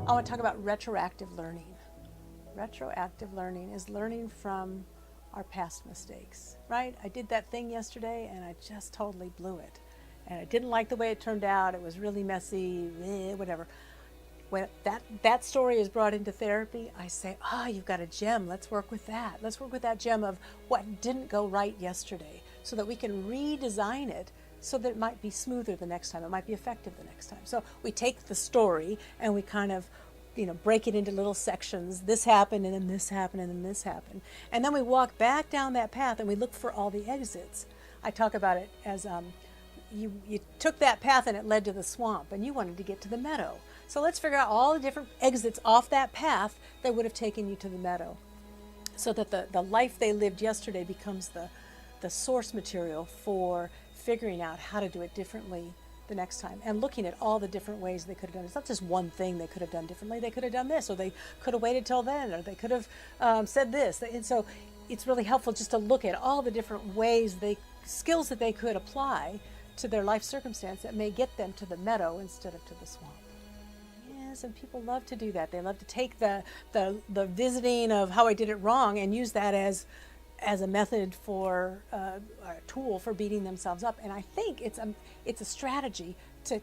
I want to talk about retroactive learning. Retroactive learning is learning from our past mistakes, right? I did that thing yesterday and I just totally blew it. And I didn't like the way it turned out. It was really messy, whatever. When that story is brought into therapy, I say, you've got a gem. Let's work with that. Let's work with that gem of what didn't go right yesterday so that we can redesign it so that it might be smoother the next time. It might be effective the next time. So we take the story and we kind of break it into little sections. This happened, and then this happened, and then this happened. And then we walk back down that path and we look for all the exits. I talk about it as you took that path and it led to the swamp, and you wanted to get to the meadow. So let's figure out all the different exits off that path that would have taken you to the meadow, so that the life they lived yesterday becomes the source material for figuring out how to do it differently the next time, and looking at all the different ways they could have done it. It's not just one thing they could have done differently. They could have done this, or they could have waited till then, or they could have said this. And so it's really helpful just to look at all the different ways, skills that they could apply to their life circumstance that may get them to the meadow instead of to the swamp. Yes, and people love to do that. They love to take the visiting of how I did it wrong and use that as a method for a tool for beating themselves up. And I think it's a strategy to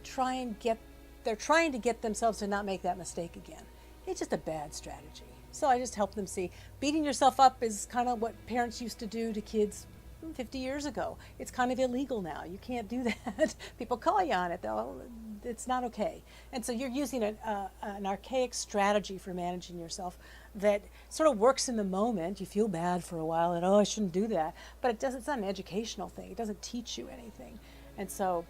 they're trying to get themselves to not make that mistake again. It's just a bad strategy. So I just help them see beating yourself up is kind of what parents used to do to kids 50 years ago. It's kind of illegal now. You can't do that. People call you on it though. It's not okay. And so you're using an archaic strategy for managing yourself that sort of works in the moment. You feel bad for a while and, I shouldn't do that. But it's not an educational thing. It doesn't teach you anything. And so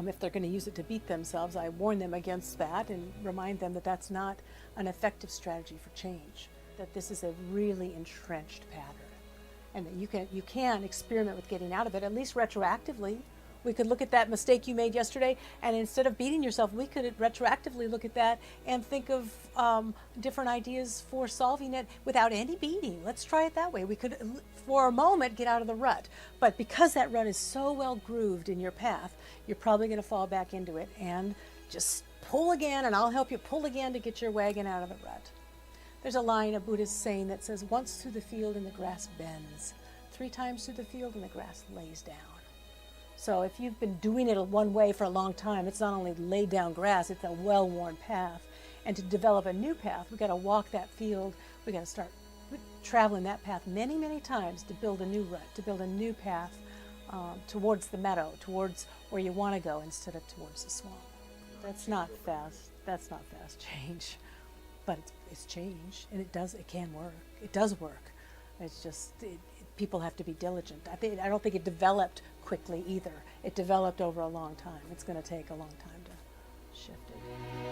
if they're going to use it to beat themselves, I warn them against that and remind them that that's not an effective strategy for change, that this is a really entrenched pattern, and that you can experiment with getting out of it, at least retroactively. We could look at that mistake you made yesterday, and instead of beating yourself, we could retroactively look at that and think of different ideas for solving it without any beating. Let's try it that way. We could, for a moment, get out of the rut. But because that rut is so well grooved in your path, you're probably going to fall back into it and just pull again, and I'll help you pull again to get your wagon out of the rut. There's a line, a Buddhist saying that says, once through the field and the grass bends, 3 times through the field and the grass lays down. So if you've been doing it one way for a long time, it's not only laid down grass, it's a well-worn path. And to develop a new path, we've got to walk that field. We've got to start traveling that path many, many times to build a new rut, to build a new path towards the meadow, towards where you want to go instead of towards the swamp. That's not fast change, but it's change, and it can work. It does work. It's just, people have to be diligent. I don't think it developed quickly either. It developed over a long time. It's going to take a long time to shift it.